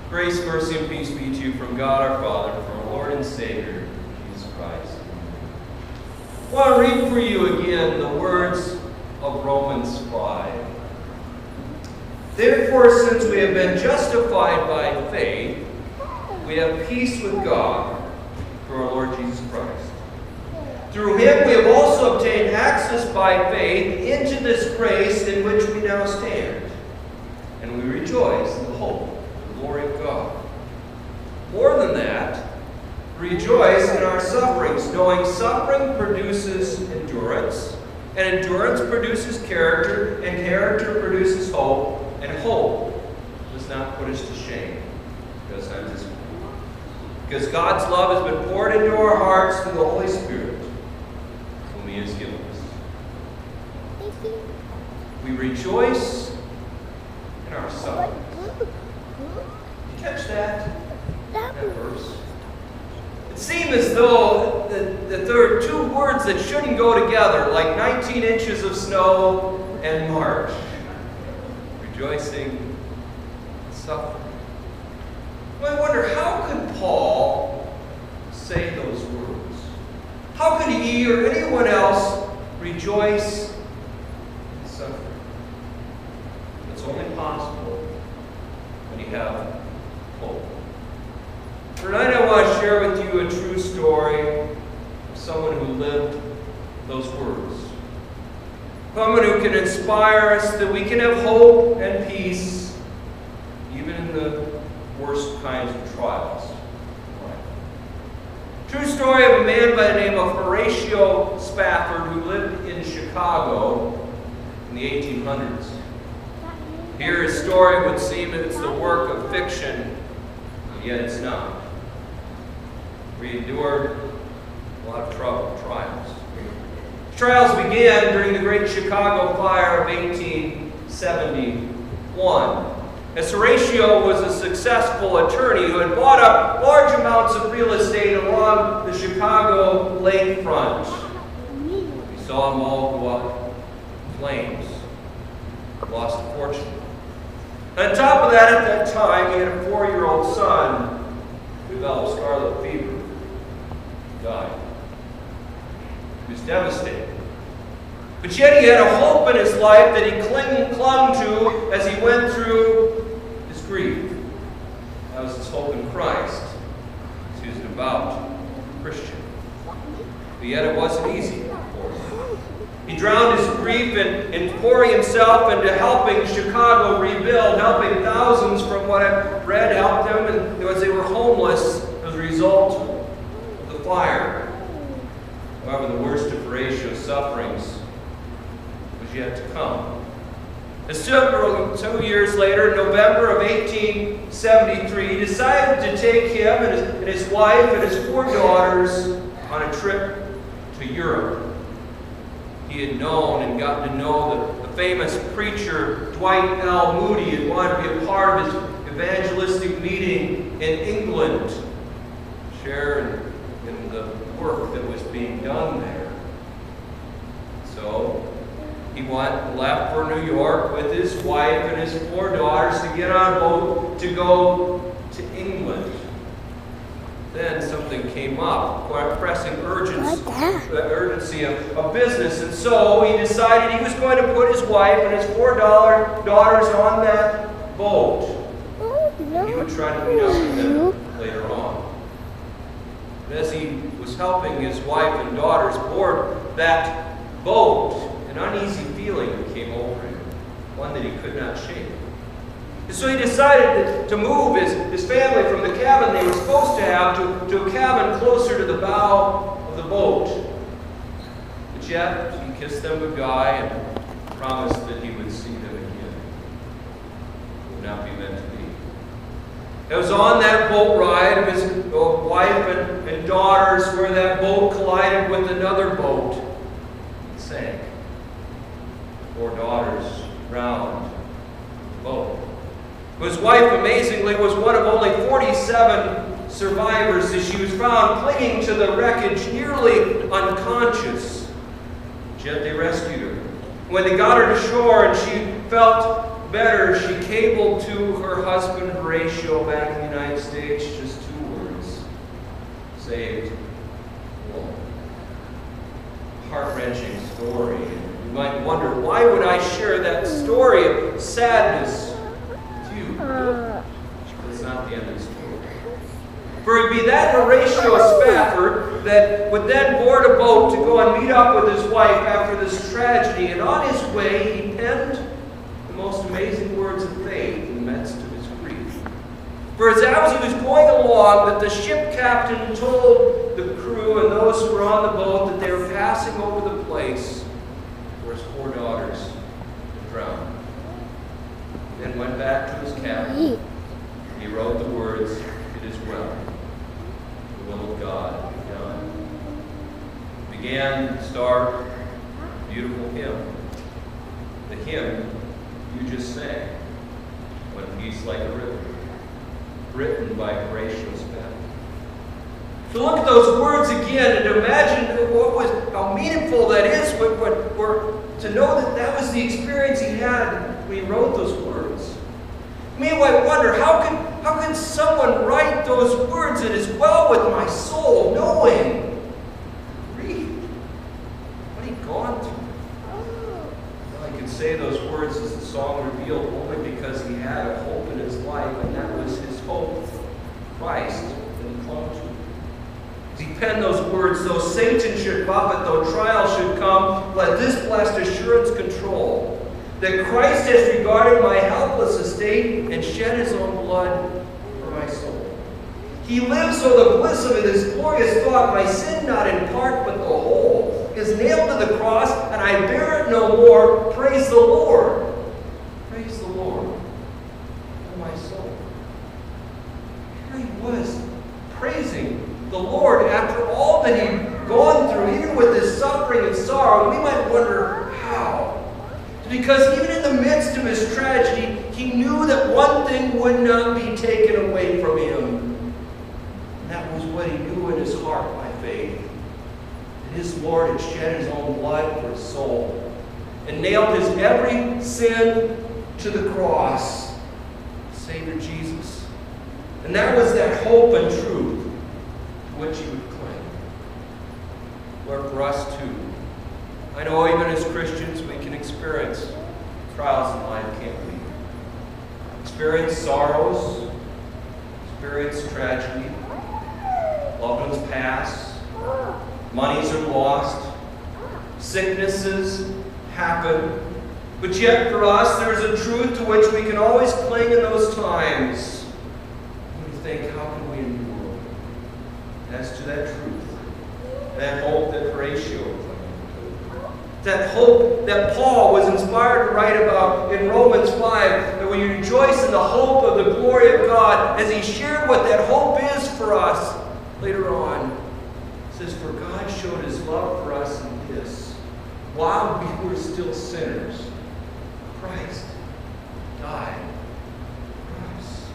Grace, mercy, and peace be to you from God our Father, from our Lord and Savior, Jesus Christ. I want to read for you again the words of Romans 5. Therefore, since we have been justified by faith, we have peace with God through our Lord Jesus Christ. Through him we have also obtained access by faith into this grace in which we now stand. And we rejoice in the hope of the glory of God. More than that, rejoice in our sufferings, knowing suffering produces endurance, and endurance produces character, and character produces hope, and hope does not put us to shame. Because God's love has been poured into our hearts through the Holy Spirit, whom he has given us. We rejoice in our sufferings. Did you catch that verse? It seemed as though that there are two words that shouldn't go together, like 19 inches of snow and March. Rejoicing and suffering. Well, I wonder, how could Paul say those words? How could he or anyone else rejoice and suffer? It's only possible when you have hope. Tonight I want to share with you a true story of someone who lived those words. Someone who can inspire us that we can have hope and peace even in the worst kinds of trials. True story of a man by the name of Horatio Spafford who lived in Chicago in the 1800s. Here his story would seem it's the work of fiction, yet it's not. We endured a lot of trouble, trials. Trials began during the Great Chicago Fire of 1871. As Horatio was a successful attorney who had bought up large amounts of real estate along the Chicago lakefront. He saw them all go up in flames. Lost a fortune. And on top of that, at that time, he had a 4-year-old son who developed scarlet fever. He died. He was devastated. But yet he had a hope in his life that he clung to as he went through his grief. That was his hope in Christ. He was a devout Christian. But yet it wasn't easy for him. He drowned his grief in pouring himself into helping Chicago rebuild, helping thousands from what I've read, helped them as they were homeless as a result of the fire. However, the worst of Horatio's sufferings was yet to come. As 2 years later, in November of 1873, he decided to take him and his wife and his 4 daughters on a trip to Europe. He had known and gotten to know the famous preacher Dwight L. Moody and wanted to be a part of his evangelistic meeting in England, share in the work that was being done there. So he left for New York with his wife and his 4 daughters to get on a boat to go to England. Then something came up, quite pressing urgency of business, and so he decided he was going to put his wife and his 4 daughters on that boat. And he would try to meet up with them later on. And as he was helping his wife and daughters board that boat, an uneasy feeling came over him, one that he could not shake. And so he decided to move his family from the cabin they were supposed to have to a cabin closer to the bow of the boat. But yet, he kissed them goodbye and promised that he would see them again. It would not be meant to be. It was on that boat ride of his wife and daughters where that boat collided with another boat and sank. 4 daughters drowned the boat. His wife, amazingly, was one of only 47 survivors as she was found clinging to the wreckage, nearly unconscious. Yet they rescued her. When they got her to shore and she felt better, she cabled to her husband Horatio back in the United States just 2 words: saved. Well, heart-wrenching story. You might wonder, why would I share that story of sadness with you? But it's not the end of the story. For it would be that Horatio Spafford that would then board a boat to go and meet up with his wife after this tragedy. And on his way, he penned the most amazing words of faith in the midst of his grief. For as he was going along, that the ship captain told the crew and those who were on the boat that they were passing over the place where his 4 daughters had drowned. He then went back to his cabin. He wrote the words, "It is well. The will of God be done." Began the stark, beautiful hymn. The hymn you just sang, "When Peace Like a River," written by Horatio Spafford. So look at those words again and imagine how meaningful that is, to know that that was the experience he had when he wrote those words. You might wonder, how can someone write those words, "It is well with my soul," knowing grief, what he'd gone through? Well, he could say those words, as the song revealed, only because he had a hope in his life, and that was his hope, Christ, that he clung to. As he penned those words, "Though Satan should buffet, though trial should come, let this blessed assurance control, that Christ has regarded my helpless estate and shed his own blood for my soul. He lives, so the bliss of it is glorious thought, my sin not in part but the whole is nailed to the cross, and I bear it no more. Praise the Lord. Praise the Lord, oh my soul." Here he was, praising the Lord after all that he'd gone through, even with his suffering and sorrow. We might wonder how. Because even in the midst of his tragedy, he knew that one thing would not be taken away from him. And that was what he knew in his heart by faith. That his Lord had shed his own blood for his soul and nailed his every sin to the cross. Savior Jesus. And that was that hope and truth to which he would cling. Lord, for us too. I know even as Christians we can experience trials in life, can't we? Experience sorrows, experience tragedy, loved ones pass, monies are lost, sicknesses happen. But yet for us there's a truth to which we can always cling in those times. And we think, how can we endure? As to that truth, that hope that Horatio, that hope that Paul was inspired to write about in Romans 5, that we rejoice in the hope of the glory of God, as he shared what that hope is for us later on. It says, "For God showed his love for us in this, while we were still sinners, Christ died for us."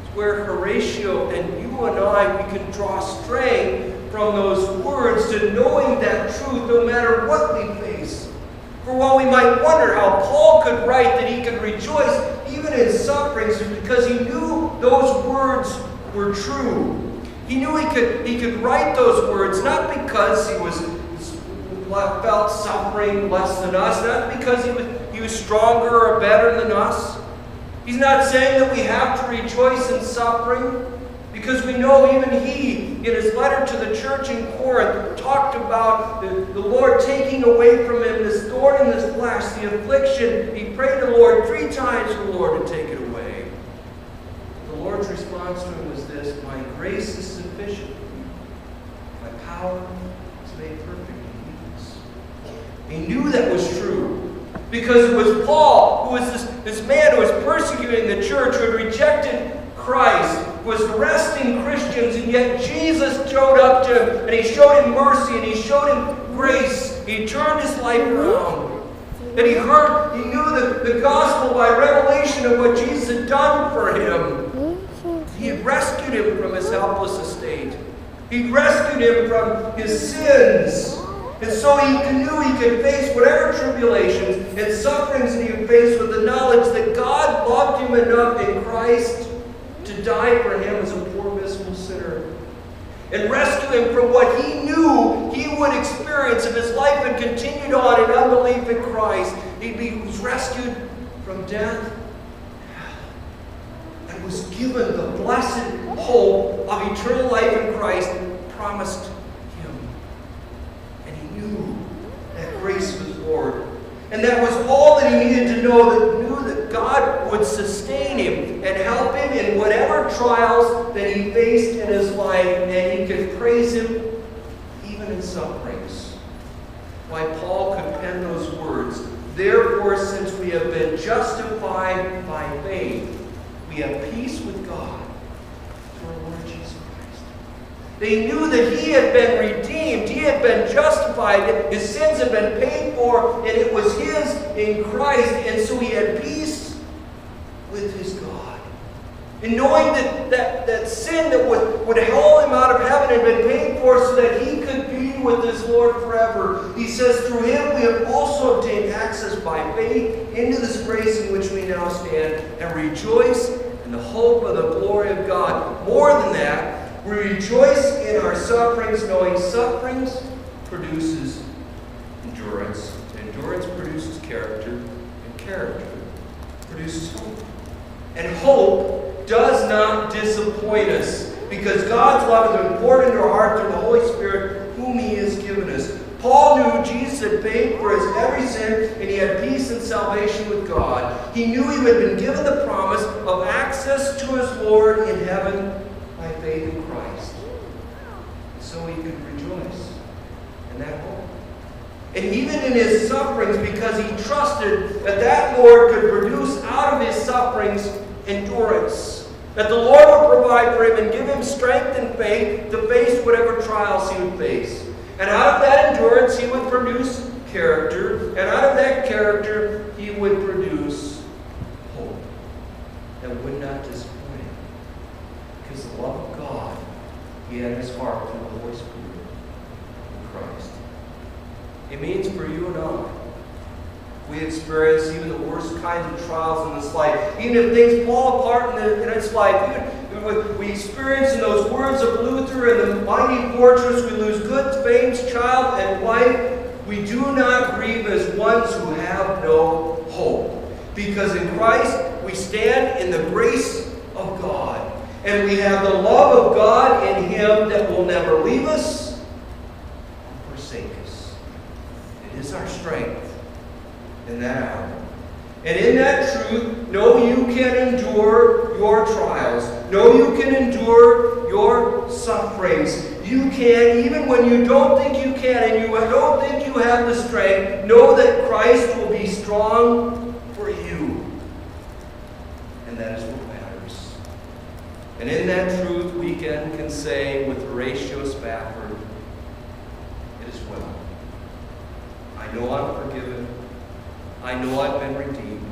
It's where Horatio and you and I, we can draw strength from those words to knowing that truth no matter what we face. For while we might wonder how Paul could write that he could rejoice even in sufferings, because he knew those words were true. He knew he could write those words not because he felt suffering less than us, not because he was stronger or better than us. He's not saying that we have to rejoice in suffering, because we know even he, in his letter to the church in Corinth, talked about the Lord taking away from him this thorn in his flesh, the affliction. He prayed to the Lord 3 times for the Lord to take it away. The Lord's response to him was this: "My grace is sufficient for you. My power is made perfect in weakness." He knew that was true, because it was Paul, who was this man who was persecuting the church, who had rejected Christ, was arresting Christians, and yet Jesus showed up to him, and he showed him mercy, and he showed him grace. He turned his life around. And he knew the gospel by revelation of what Jesus had done for him. He had rescued him from his helpless estate. He rescued him from his sins. And so he knew he could face whatever tribulations and sufferings that he would face with the knowledge that God loved him enough in Christ to die for him as a poor, miserable sinner, and rescue him from what he knew he would experience if his life had continued on in unbelief in Christ. He was rescued from death and was given the blessed hope of eternal life in Christ promised him. And he knew that grace was Lord. And that was all that he needed to know, that knew that God would sustain him and help him in whatever trials that he faced in his life, and he could praise him even in sufferings. Why Paul could pen those words, "Therefore, since we have been justified by faith, we have peace with God through our Lord Jesus Christ." They knew that he had been redeemed, he had been justified, his sins had been paid for, and it was his in Christ, and so he had peace with his God. And knowing that sin that would haul him out of heaven had been paid for so that he could be with his Lord forever, he says, through him we have also obtained access by faith into this grace in which we now stand, and rejoice in the hope of the glory of God. More than that, we rejoice in our sufferings, knowing sufferings produces endurance. Endurance produces character, and character produces hope. And hope does not disappoint us, because God's love has been poured into our heart through the Holy Spirit, whom he has given us. Paul knew Jesus had paid for his every sin, and he had peace and salvation with God. He knew he had been given the promise of access to his Lord in heaven by faith in Christ. So he could rejoice in that hope. And even in his sufferings, because he trusted that that Lord could produce out of his sufferings endurance. That the Lord would provide for him and give him strength and faith to face whatever trials he would face. And out of that endurance, he would produce character. And out of that character, he would produce hope that would not disappoint him. Because the love of God he had in his heart through the Holy Spirit in Christ. It means for you and I, we experience even the worst kinds of trials in this life. Even if things fall apart in this life, even we experience in those words of Luther, in the mighty fortress, we lose good, fame, child, and wife, we do not grieve as ones who have no hope. Because in Christ, we stand in the grace of God. And we have the love of God in him that will never leave us or forsake us. It is our strength in that hour. And in that truth, know you can endure your trials. Know you can endure your sufferings. You can, even when you don't think you can and you don't think you have the strength, know that Christ will be strong for you. And that is what matters. And in that truth, we can say with Horatio Spafford, it is well. I know I'm forgiven. I know I've been redeemed.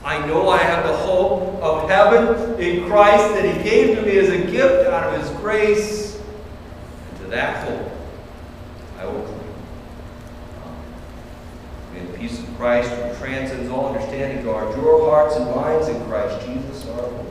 I know I have the hope of heaven in Christ that he gave to me as a gift out of his grace. And to that hope, I will cling. May the peace of Christ, who transcends all understanding, guard your hearts and minds in Christ Jesus our Lord.